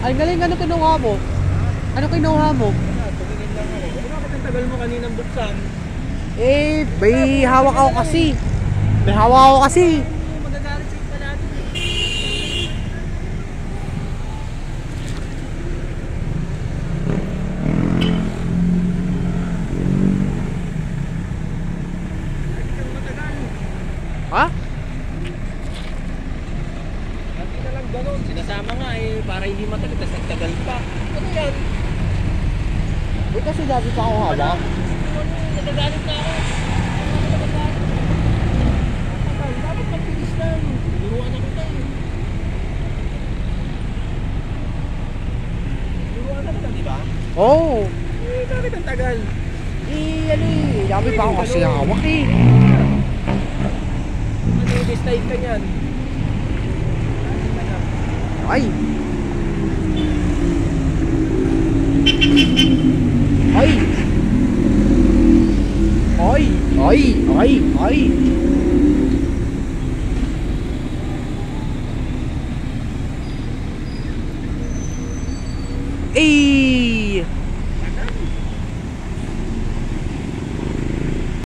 Ay, galing, ano kinuha mo? Ano kinuha mo? Wala, tumingin lang ako. Bakit ang tagal mo kaninang buksan? Eh, may hawak ako kasi. May hawak ako kasi. Magagalit sa'yo pa natin. Lagi kang matagal. Ha? Lagi na lang ganun. Sinasama nga eh, para hindi matagal. Tapos nagtagal pa. Ano yan? Eh, kasi dati pa ako hawak. Nagagalit na ako. Nagagalit. Dapat magpilis lang. Turuan na kita eh. Turuan na kita, di ba? Oo. Oh. Eh, bakit ang tagal? Eh, ano eh. Dami pa ako kasi hawak eh. Mag-i-decide ka yan. Ay. Ay. Ay. Ay. Ay. Ay. Eh.